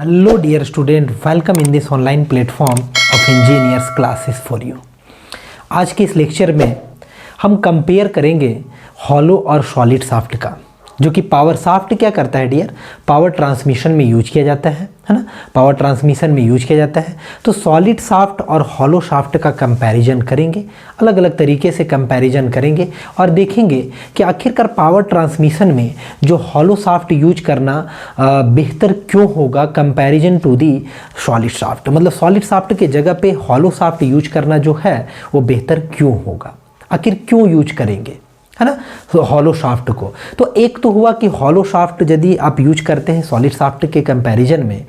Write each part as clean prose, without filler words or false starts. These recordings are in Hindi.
Hello dear student, welcome in this online platform of engineers classes for you। आज के इस लेक्चर में हम कंपेयर करेंगे हॉलो और सॉलिड शाफ्ट का, जो कि पावर शाफ्ट क्या करता है डियर, पावर ट्रांसमिशन में यूज किया जाता है ना, पावर ट्रांसमिशन में यूज किया जाता है। तो सॉलिड शाफ्ट और हॉलो शाफ्ट का कंपैरिजन करेंगे, अलग अलग तरीके से कंपैरिजन करेंगे और देखेंगे कि आखिरकार पावर ट्रांसमिशन में जो हॉलो शाफ्ट यूज करना बेहतर क्यों होगा comparison to the solid shaft. मतलब सॉलिड शाफ्ट के जगह पे हॉलो शाफ्ट यूज करना जो है वो बेहतर क्यों होगा, आखिर क्यों यूज करेंगे, है ना, तो हॉलो शाफ्ट को। तो एक तो हुआ कि हॉलो शाफ्ट यदि आप यूज करते हैं सॉलिड शाफ्ट के कंपैरिजन में,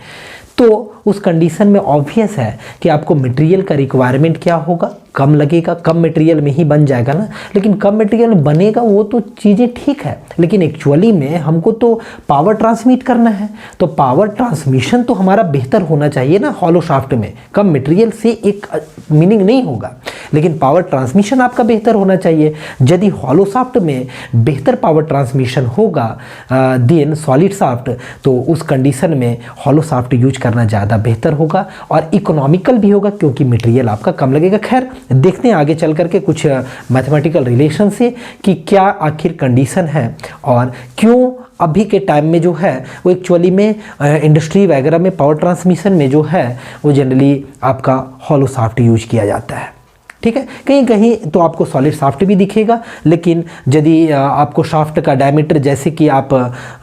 तो उस कंडीशन में ऑब्वियस है कि आपको मटेरियल का रिक्वायरमेंट क्या होगा, कम लगेगा, कम मटेरियल में ही बन जाएगा ना। लेकिन कम मटेरियल में बनेगा वो तो चीज़ें ठीक है, लेकिन एक्चुअली में हमको तो पावर ट्रांसमिट करना है, तो पावर ट्रांसमिशन तो हमारा बेहतर होना चाहिए ना। हॉलो शाफ्ट में कम मटेरियल से एक मीनिंग नहीं होगा, लेकिन पावर ट्रांसमिशन आपका बेहतर होना चाहिए। यदि हॉलो शाफ्ट में बेहतर पावर ट्रांसमिशन होगा देन सॉलिड शाफ्ट, तो उस कंडीशन में हॉलो शाफ्ट यूज करना ज़्यादा बेहतर होगा और इकोनॉमिकल भी होगा, क्योंकि मटेरियल आपका कम लगेगा। खैर देखते हैं आगे चल करके कुछ मैथमेटिकल रिलेशन से कि क्या आखिर कंडीशन है और क्यों अभी के टाइम में जो है वो एक्चुअली में इंडस्ट्री वगैरह में पावर ट्रांसमिशन में जो है वो जनरली आपका हॉलो शाफ्ट यूज किया जाता है। ठीक है, कहीं कहीं तो आपको सॉलिड शाफ्ट भी दिखेगा, लेकिन यदि आपको शाफ्ट का डायमीटर, जैसे कि आप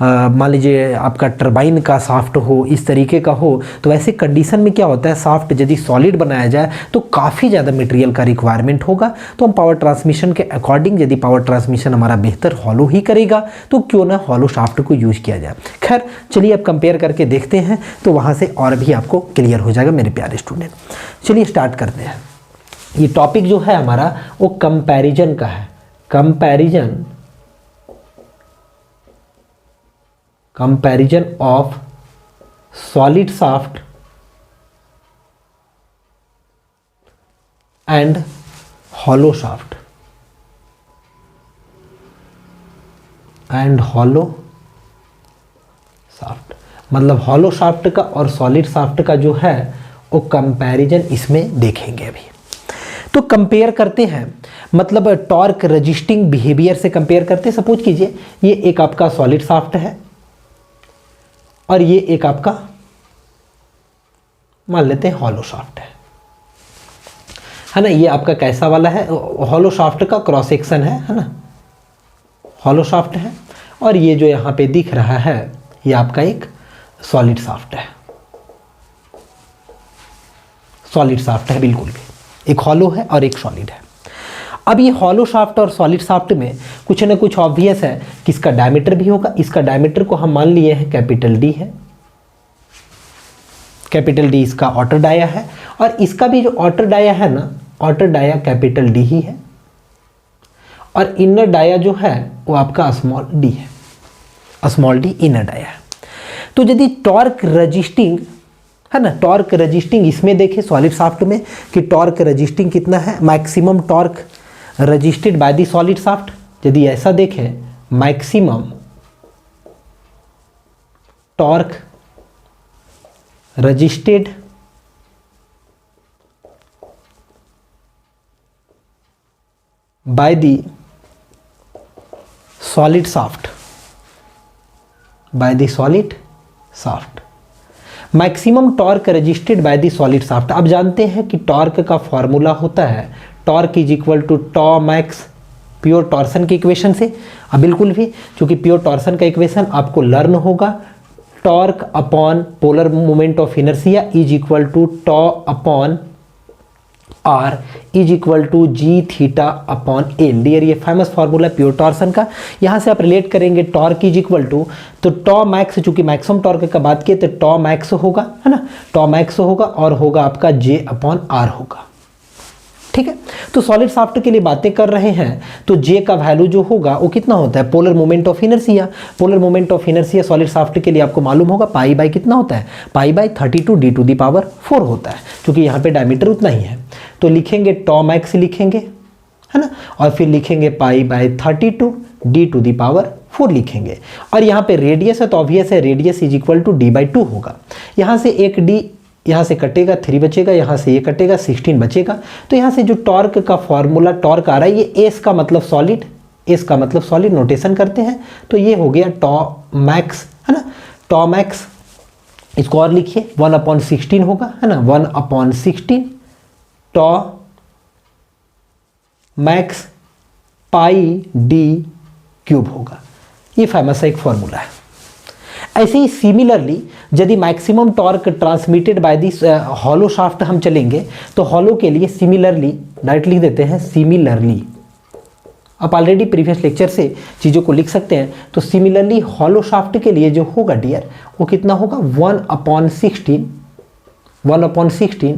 मान लीजिए आपका टरबाइन का शाफ्ट हो, इस तरीके का हो, तो ऐसे कंडीशन में क्या होता है, शाफ्ट यदि सॉलिड बनाया जाए तो काफ़ी ज़्यादा मटेरियल का रिक्वायरमेंट होगा। तो हम पावर ट्रांसमिशन के अकॉर्डिंग, यदि पावर ट्रांसमिशन हमारा बेहतर हॉलो ही करेगा तो क्यों ना हॉलो शाफ्ट को यूज किया जाए। खैर चलिए अब कंपेयर करके देखते हैं, तो वहाँ से और भी आपको क्लियर हो जाएगा मेरे प्यारे स्टूडेंट। चलिए स्टार्ट करते हैं। ये टॉपिक जो है हमारा वो कंपैरिजन का है। Comparison of solid shaft and hollow shaft मतलब हॉलो शाफ्ट का और सॉलिड शाफ्ट का जो है वो कंपैरिजन इसमें देखेंगे अभी। तो कंपेयर करते हैं, मतलब टॉर्क रजिस्टिंग बिहेवियर से कंपेयर करते हैं। सपोज कीजिए ये एक आपका सॉलिड शाफ्ट है और ये एक आपका मान लेते हैं हॉलो शाफ्ट है ना। ये आपका कैसा वाला है, हॉलो शाफ्ट का क्रॉस सेक्शन है ना, हॉलो शाफ्ट है। और ये जो यहाँ पे दिख रहा है ये आपका एक सॉलिड शाफ्ट है, सॉलिड शाफ्ट है बिल्कुल भी, एक हॉलो है और एक सॉलिड है। अब ये हॉलो शाफ्ट और सॉलिड शाफ्ट में कुछ ना कुछ ऑब्वियस है कि इसका डायमीटर भी होगा। इसका डायमीटर को हम मान लिए हैं कैपिटल डी है, कैपिटल डी इसका आउटर डाया है, और इसका भी जो आउटर डाया है ना, आउटर डाया कैपिटल डी ही है, और इनर डाया जो है वो आपका स्मॉल डी है, स्मॉल डी इनर डाया है। तो यदि टॉर्क रजिस्टिंग है ना, टॉर्क रजिस्टिंग इसमें देखें सॉलिड शाफ्ट में कि टॉर्क रजिस्टिंग कितना है, maximum torque resisted by the solid shaft, यदि ऐसा देखें maximum torque resisted by the solid shaft, by the solid shaft, maximum torque resisted by the solid shaft. अब जानते हैं कि टॉर्क का फॉर्मूला होता है torque is equal to tau max pure torsion की इक्वेशन से। अब बिल्कुल भी, क्योंकि प्योर टॉर्सन का इक्वेशन आपको लर्न होगा, torque upon polar moment of inertia is equal to tau upon R is equal to G theta upon L. Dear ये फेमस फार्मूला प्योर टॉर्सन का। यहाँ से आप रिलेट करेंगे टॉर्क इज इक्वल टू, तो टॉ मैक्स, चूंकि मैक्सिमम टॉर्क का बात किए तो टॉ मैक्स होगा, है ना, टॉ मैक्स होगा और होगा आपका जे अपॉन आर होगा। ठीक है, तो सॉलिड शाफ्ट के लिए बातें कर रहे हैं, तो जे का वैल्यू जो होगा वो कितना होता है, polar moment of inertia. Polar moment of inertia solid shaft के लिए आपको मालूम होगा पाई बाई कितना होता है, pi by 32 D to the power 4 होता है, क्योंकि यहाँ पे डायमीटर उतना ही है। तो लिखेंगे टॉ मैक्स लिखेंगे, है ना, और फिर लिखेंगे pi by 32 D to the power 4 लिखेंगे। और यहाँ पे रेडियस है तो ऑब्वियस है radius is equal to d/2 होगा। यहाँ से एक d यहाँ से कटेगा, 3 बचेगा, यहाँ से ये कटेगा, 16 बचेगा। तो यहाँ से जो टॉर्क का फॉर्मूला टॉर्क आ रहा है ये एस का मतलब सॉलिड, एस का मतलब सॉलिड नोटेशन करते हैं। तो ये हो गया टॉ मैक्स, है ना, टॉ मैक्स। इसको और लिखिए 1/16 होगा, है ना, 1/16 टॉ मैक्स पाई डी क्यूब होगा। ये फेमस है एक फॉर्मूला है। ऐसे ही सिमिलरली यदि maximum torque transmitted by this hollow shaft हम चलेंगे तो हॉलो के लिए सिमिलरली डायरेक्ट लिख देते हैं सिमिलरली। आप ऑलरेडी प्रीवियस लेक्चर से चीज़ों को लिख सकते हैं। तो सिमिलरली हॉलो शाफ्ट के लिए जो होगा डियर वो कितना होगा 1/16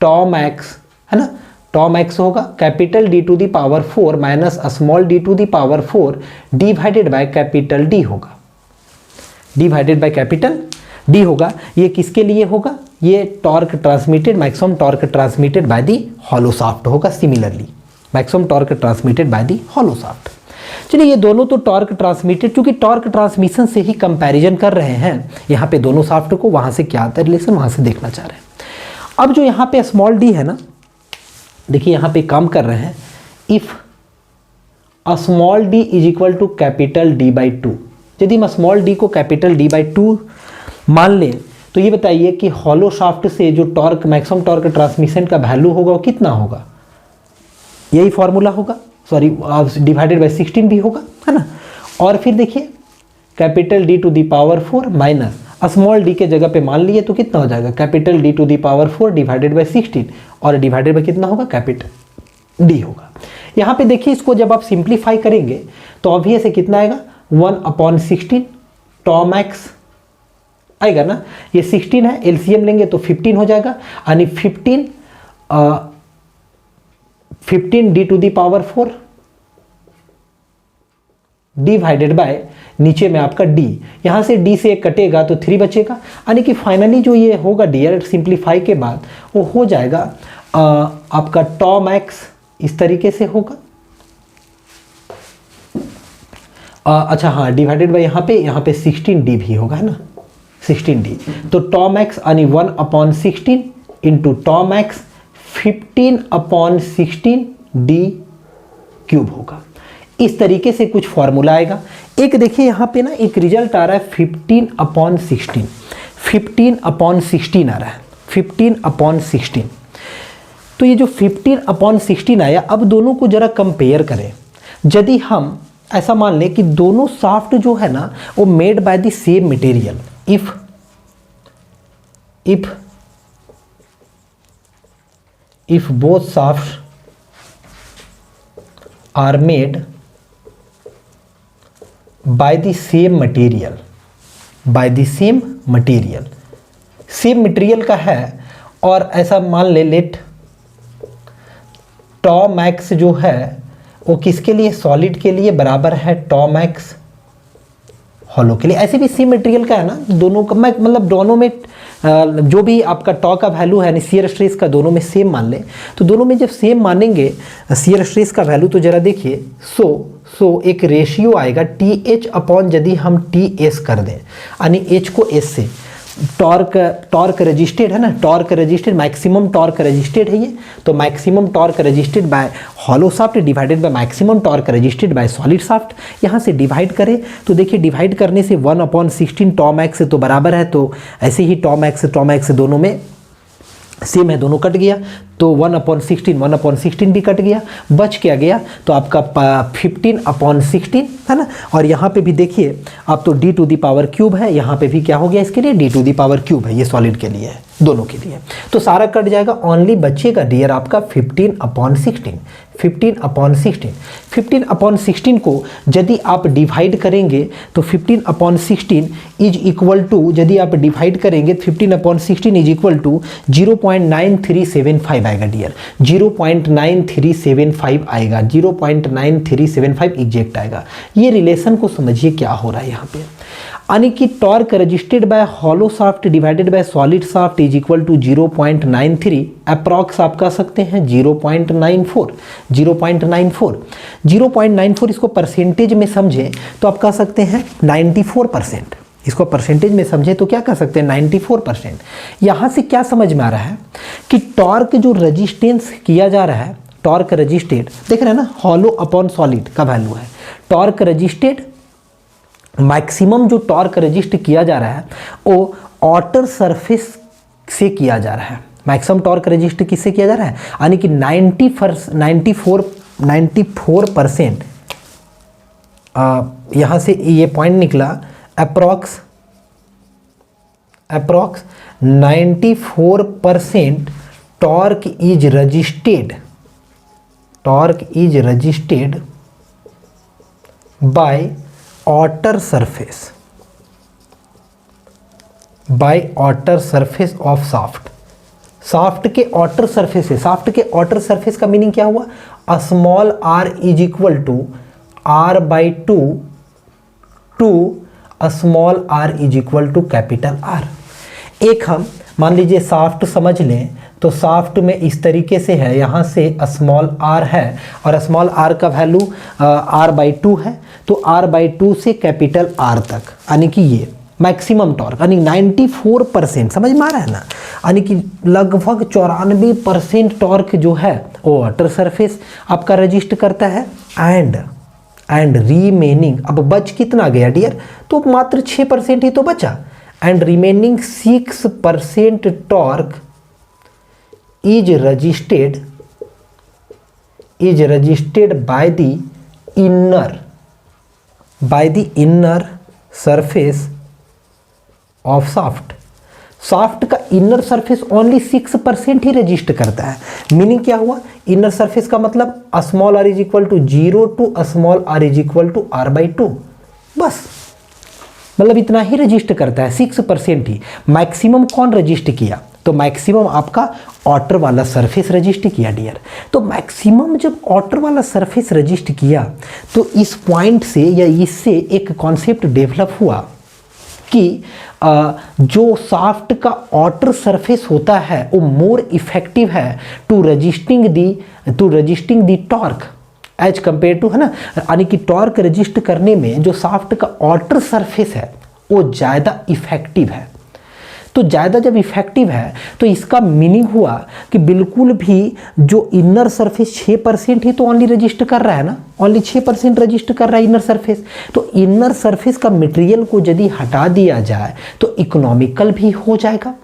टॉ मैक्स, है ना, टॉ मैक्स होगा capital D⁴ minus small D⁴ divided by capital D होगा, डिवाइडेड बाय कैपिटल D होगा। ये किसके लिए होगा, ये torque transmitted, maximum torque transmitted by the hollow shaft होगा। Similarly maximum torque transmitted by the hollow shaft. चलिए ये दोनों तो टॉर्क ट्रांसमिटेड, क्योंकि टॉर्क ट्रांसमिशन से ही कंपैरिजन कर रहे हैं यहाँ पे दोनों शाफ्ट को, वहाँ से क्या आता है रिलेशन वहाँ से देखना चाह रहे हैं। अब जो यहाँ पे स्मॉल d है ना, देखिए यहाँ पे काम कर रहे हैं, if small d is equal to capital D/2। यदि हम स्मॉल d को कैपिटल D/2 मान लें तो ये बताइए कि हॉलो शाफ्ट से जो टॉर्क मैक्सिमम टॉर्क ट्रांसमिशन का वैल्यू होगा वो कितना होगा, यही फॉर्मूला होगा, सॉरी डिवाइडेड बाय 16 भी होगा, है ना। और फिर देखिए capital D⁴ minus small d के जगह पे मान लिए तो कितना हो जाएगा कैपिटल D⁴ डिवाइडेड बाय 16 और डिवाइडेड बाय कितना होगा कैपिटल d होगा। यहाँ पे देखिए इसको जब आप सिंप्लीफाई करेंगे तो ऑब्वियस है कितना आएगा 1/16 टॉ मैक्स आएगा ना, ये 16 है, एलसीएम लेंगे तो 15 हो जाएगा, यानी 15 D⁴ डिवाइडेड बाय नीचे में आपका d, यहाँ से d से एक कटेगा तो 3 बचेगा, यानी कि फाइनली जो ये होगा डियर सिंप्लीफाई के बाद वो हो जाएगा आपका टॉ मैक्स इस तरीके से होगा। अच्छा हाँ, डिवाइडेड बाय यहाँ पे 16d भी होगा, है ना, 16d। तो टॉ मैक्स यानी 1/16 इंटू टॉ मैक्स 15/16d³ होगा। इस तरीके से कुछ फॉर्मूला आएगा। एक देखिए यहाँ पे ना एक रिजल्ट आ रहा है 15/16 आ रहा है, 15/16। तो ये जो 15/16 आया, अब दोनों को जरा कंपेयर करें। यदि हम ऐसा मान लें कि दोनों शाफ्ट जो है ना वो made by the same material, if both shafts are made by the same material, same material का है, और ऐसा मान ले लेट टॉ मैक्स जो है वो किसके लिए, सॉलिड के लिए बराबर है टॉ मैक्स हॉलो के लिए। ऐसे भी सेम मटेरियल का है ना, दोनों का मतलब दोनों में जो भी आपका टॉ का वैल्यू है यानी शियर स्ट्रेस का दोनों में सेम मान लें। तो दोनों में जब सेम मानेंगे शियर स्ट्रेस का वैल्यू तो जरा देखिए सो एक रेशियो आएगा TH अपॉन यदि हम TS कर दें, यानी H को S से, टॉर्क रजिस्टेड है ना, torque resisted maximum torque resisted है ये, तो maximum torque resisted by hollow shaft divided by maximum torque resisted by solid shaft. यहाँ से डिवाइड करें तो देखिए डिवाइड करने से 1/16 टॉ मैक्स तो बराबर है, तो ऐसे ही टॉ मैक्स दोनों में सेम है, दोनों कट गया, तो 1/16 भी कट गया, बच क्या गया तो आपका 15/16 है ना। और यहाँ पे भी देखिए अब तो D⁴ है, यहाँ पे भी क्या हो गया इसके लिए D⁴ है, ये सॉलिड के लिए है, दोनों के लिए। तो सारा कट जाएगा, ओनली बचेगा डियर आपका 15/16। 15/16 को यदि आप डिवाइड करेंगे तो 15/16 इज इक्वल टू, यदि आप डिवाइड करेंगे 15/16 इज इक्वल टू 0.9375 आएगा डियर, 0.9375 आएगा, 0.9375 एग्जैक्ट आएगा। ये रिलेशन को समझिए क्या हो रहा है यहाँ पे। यानी कि torque registered by hollow shaft divided by solid shaft is equal to 0.93, approx आप कह सकते हैं 0.94। 0.94 इसको परसेंटेज में समझें तो आप कह सकते हैं 94%। इसको परसेंटेज में समझे तो क्या कह सकते हैं 94%। यहाँ से क्या समझ में आ रहा है कि टॉर्क जो रजिस्टेंस किया जा रहा है, टॉर्क रजिस्टेड, देख रहे हैं ना, हॉलो अपॉन सॉलिड का वैल्यू है। टॉर्क रजिस्टेड, मैक्सिमम जो टॉर्क रजिस्ट किया जा रहा है वो आउटर सरफेस से किया जा रहा है। मैक्सिमम टॉर्क रजिस्ट किससे किया जा रहा है, यानी कि 94% यहाँ से ये पॉइंट निकला, approx 94% torque is resisted by outer surface of shaft के outer surface है। शाफ्ट के outer surface का मीनिंग क्या हुआ, small r is equal to r/2 to small r is equal to capital R। एक हम मान लीजिए शाफ्ट समझ लें तो शाफ्ट में इस तरीके से है, यहाँ से स्मॉल r है और स्मॉल r का वैल्यू r/2 है, तो r/2 से कैपिटल R तक, यानी कि ये मैक्सिमम टॉर्क, यानी 94%, समझ में आ रहा है ना, यानी कि लगभग 94% टॉर्क जो है वो वाटर सरफेस आपका रजिस्टर करता है। एंड रिमेनिंग, अब बच कितना गया डियर, तो मात्र 6% ही तो बचा। And remaining 6% torque is resisted by the inner surface of shaft का इनर सरफेस ओनली 6% ही रजिस्टर करता है। मीनिंग क्या हुआ, इनर सरफेस का मतलब small r is equal to 0 to small r is equal to r/2, बस, मतलब इतना ही रजिस्टर करता है, 6% ही। मैक्सिमम कौन रजिस्टर किया, तो मैक्सिमम आपका आउटर वाला सरफेस रजिस्टर किया डियर। तो मैक्सिमम जब आउटर वाला सरफेस रजिस्टर किया तो इस पॉइंट से या इससे एक कॉन्सेप्ट डेवलप हुआ कि जो शाफ्ट का आउटर सरफेस होता है वो मोर इफेक्टिव है to resisting the torque as compare to, है ना, यानी कि टॉर्क रजिस्टर करने में जो शाफ्ट का आउटर सरफेस है वो ज़्यादा इफेक्टिव है। तो ज़्यादा जब इफेक्टिव है तो इसका मीनिंग हुआ कि बिल्कुल भी जो इनर सरफेस 6% ही तो ओनली रजिस्टर कर रहा है ना, ओनली 6% रजिस्टर कर रहा है इनर सरफेस। तो इनर सरफेस का मटेरियल को यदि हटा दिया जाए तो इकोनॉमिकल भी हो जाएगा,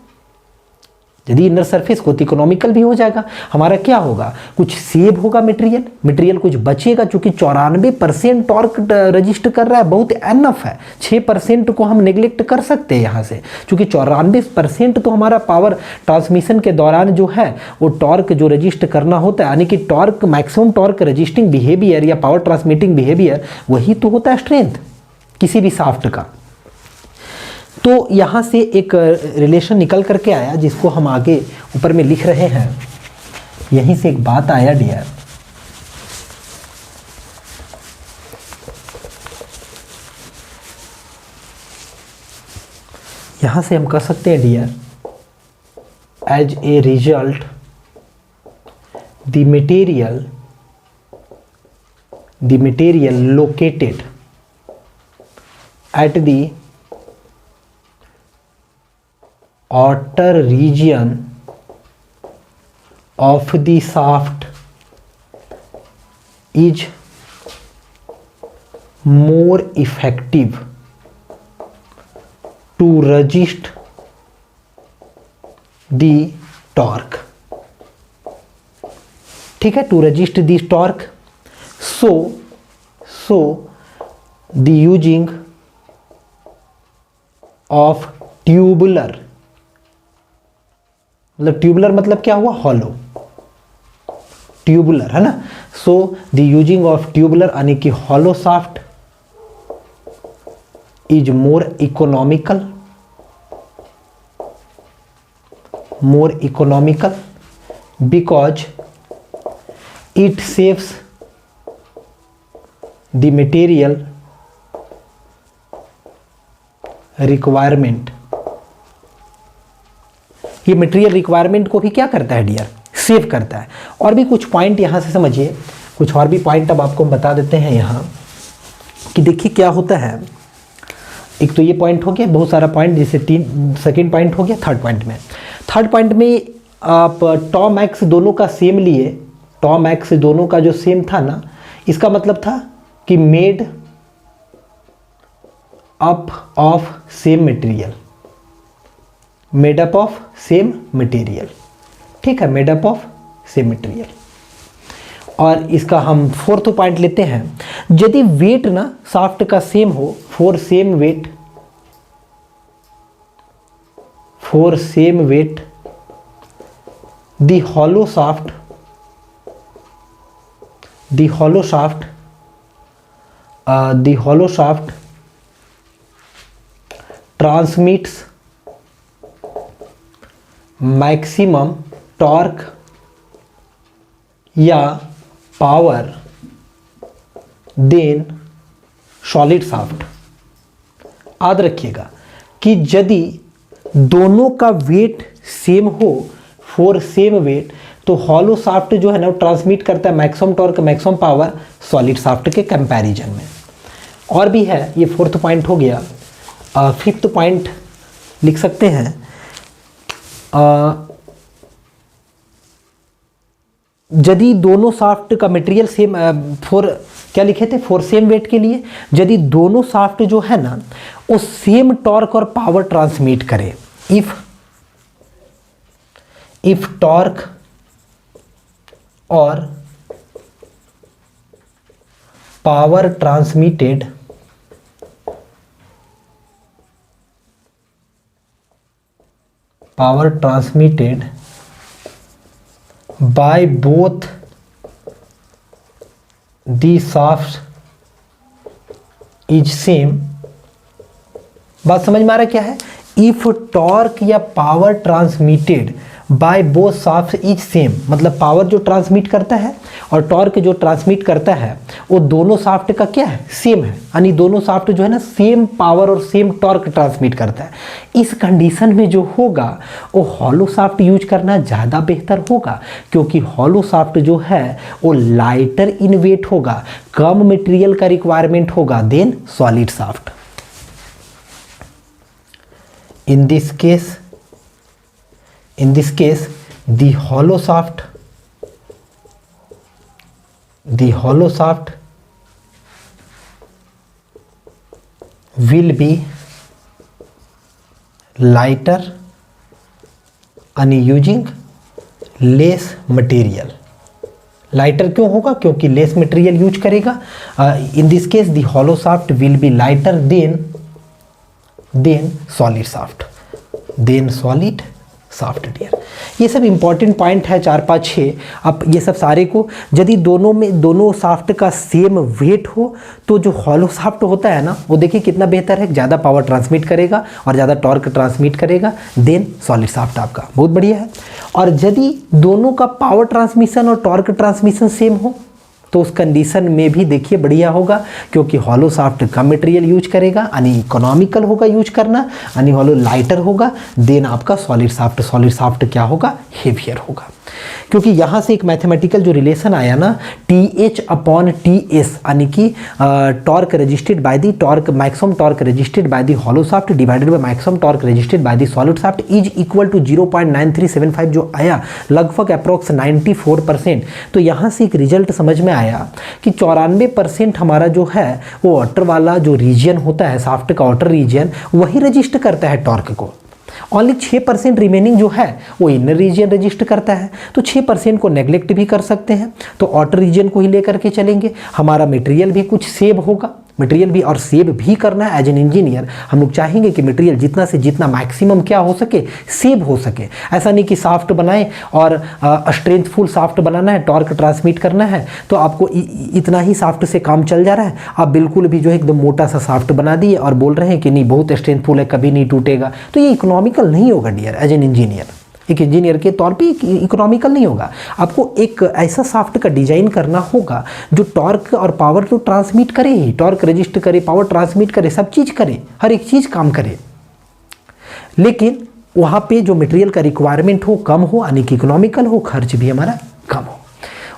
यदि इनर सरफेस को तो इकोनॉमिकल भी हो जाएगा। हमारा क्या होगा, कुछ सेव होगा मटेरियल कुछ बचेगा, चूंकि 94% टॉर्क रजिस्टर कर रहा है, बहुत एनफ है। 6% को हम नेग्लेक्ट कर सकते हैं यहाँ से, चूंकि 94% तो हमारा पावर ट्रांसमिशन के दौरान जो है वो टॉर्क जो रजिस्टर करना होता है, यानी कि torque maximum torque resisting behaviour या पावर ट्रांसमिटिंग बिहेवियर वही तो होता है स्ट्रेंथ किसी भी शाफ्ट का। तो यहाँ से एक रिलेशन निकल करके आया जिसको हम आगे ऊपर में लिख रहे हैं। यहीं से एक बात आया डियर, यहाँ से हम कह सकते हैं dear, as a result the material located at the outer region of the shaft is more effective to resist the torque, ठीक है, to resist this torque. So the using of tubular, मतलब ट्यूबुलर मतलब क्या हुआ, हॉलो, ट्यूबुलर, है ना। So the using of tubular यानी कि hollow shaft is more economical because it saves the material requirement, ये मटेरियल रिक्वायरमेंट को भी क्या करता है डियर, सेव करता है। और भी कुछ पॉइंट यहाँ से समझिए, कुछ और भी पॉइंट अब आपको हम बता देते हैं यहाँ कि देखिए क्या होता है। एक तो ये पॉइंट हो गया, बहुत सारा पॉइंट, जैसे सेकंड पॉइंट हो गया। थर्ड पॉइंट में आप टॉम एक्स दोनों का सेम लिए, टॉम एक्स दोनों का जो सेम था ना, इसका मतलब था कि made up of same material, made up of same material, ठीक है, made up of same material. और इसका हम फोर्थ पॉइंट लेते हैं, यदि वेट ना शाफ्ट का सेम हो, for same weight the hollow shaft transmits maximum torque या पावर देन सॉलिड शाफ्ट। याद रखिएगा कि यदि दोनों का वेट सेम हो, फॉर सेम वेट, तो हॉलो शाफ्ट जो है ना, वो ट्रांसमिट करता है maximum torque, maximum power solid shaft के कंपैरिजन में। और भी है, ये फोर्थ पॉइंट हो गया। फिफ्थ पॉइंट लिख सकते हैं, यदि दोनों शाफ्ट का मटेरियल सेम, क्या लिखे थे, फॉर सेम वेट के लिए, यदि दोनों शाफ्ट जो है ना वो सेम टॉर्क और पावर ट्रांसमिट करे, इफ टॉर्क और power transmitted by both the shafts is same। बात समझ में आ रहा है क्या है? इफ टॉर्क या power transmitted by both shaft is same, मतलब पावर जो ट्रांसमिट करता है और टॉर्क जो ट्रांसमिट करता है वो दोनों शाफ्ट का क्या है, सेम है, यानी दोनों शाफ्ट जो है ना सेम पावर और सेम टॉर्क ट्रांसमिट करता है। इस कंडीशन में जो होगा वो हॉलो शाफ्ट यूज करना ज़्यादा बेहतर होगा, क्योंकि हॉलो शाफ्ट जो है वो लाइटर इन वेट होगा, कम मटेरियल का रिक्वायरमेंट होगा than solid shaft. In this case the hollow shaft will be lighter and using less material। Lighter क्यों होगा? क्योंकि लेस मटेरियल यूज करेगा। In this case the hollow shaft will be lighter than solid shaft dear. ये सब इंपॉर्टेंट पॉइंट है 4 5 6। अब ये सब सारे को यदि दोनों शाफ्ट का सेम वेट हो तो जो हॉलो शाफ्ट होता है ना वो देखिए कितना बेहतर है, ज़्यादा पावर ट्रांसमिट करेगा और ज़्यादा टॉर्क ट्रांसमिट करेगा देन सॉलिड शाफ्ट आपका, बहुत बढ़िया है। और यदि दोनों का पावर ट्रांसमिशन और टॉर्क ट्रांसमिशन सेम हो तो उस कंडीशन में भी देखिए बढ़िया होगा, क्योंकि हॉलो शाफ्ट कम मटेरियल यूज करेगा, यानी इकोनॉमिकल होगा यूज करना, यानी हॉलो लाइटर होगा देन आपका सॉलिड शाफ्ट क्या होगा, हेवियर होगा। क्योंकि यहाँ से एक मैथमेटिकल जो रिलेशन आया ना, TH/TS, यानी कि torque resisted by the torque, maximum torque resisted by the hollow shaft divided by maximum torque resisted by the solid shaft is equal to 0.9375 जो आया, लगभग अप्रोक्स 94%। तो यहाँ से एक रिजल्ट समझ में आया कि 94% हमारा जो है वो ऑटर वाला जो रीजन होता है, शाफ्ट का ऑटर रीजन, वही रजिस्टर करता है टॉर्क को। ओनली 6% रिमेनिंग जो है वो इनर रीजन रजिस्टर करता है। तो 6% को नेग्लेक्ट भी कर सकते हैं, तो आउटर रीजन को ही लेकर के चलेंगे। हमारा मटेरियल भी कुछ सेव होगा, मटेरियल भी और सेव भी करना है। एज एन इंजीनियर हम लोग चाहेंगे कि मटेरियल जितना से जितना मैक्सिमम क्या हो सके, सेव हो सके। ऐसा नहीं कि शाफ्ट बनाएं और स्ट्रेंथफुल शाफ्ट बनाना है, टॉर्क ट्रांसमिट करना है तो आपको इतना ही शाफ्ट से काम चल जा रहा है, आप बिल्कुल भी जो है एकदम मोटा सा शाफ्ट बना दिए और बोल रहे हैं कि नहीं बहुत स्ट्रेंथफुल है, कभी नहीं टूटेगा, तो ये इकोनॉमिकल नहीं होगा डियर। एज एन इंजीनियर, एक इंजीनियर के तौर पे इकोनॉमिकल नहीं होगा। आपको एक ऐसा शाफ्ट का डिजाइन करना होगा जो टॉर्क और पावर तो ट्रांसमिट करे ही, टॉर्क रजिस्टर करे, पावर ट्रांसमिट करे, सब चीज़ करे, हर एक चीज़ काम करे। लेकिन वहाँ पे जो मटेरियल का रिक्वायरमेंट हो कम हो, यानी कि इकोनॉमिकल हो, खर्च भी हमारा कम हो।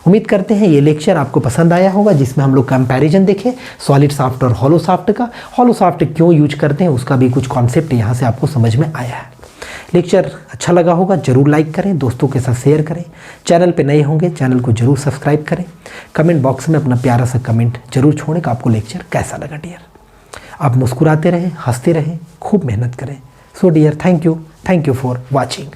उम्मीद करते हैं ये लेक्चर आपको पसंद आया होगा, जिसमें हम लोग कंपैरिजन देखें सॉलिड साफ्ट और हॉलो साफ्ट का। हॉलो साफ्ट क्यों यूज करते हैं उसका भी कुछ कॉन्सेप्ट यहाँ से आपको समझ में आया है। लेक्चर अच्छा लगा होगा जरूर लाइक करें, दोस्तों के साथ शेयर करें। चैनल पे नए होंगे चैनल को जरूर सब्सक्राइब करें। कमेंट बॉक्स में अपना प्यारा सा कमेंट जरूर छोड़ें कि आपको लेक्चर कैसा लगा डियर। आप मुस्कुराते रहें, हंसते रहें, खूब मेहनत करें। So dear, thank you for watching.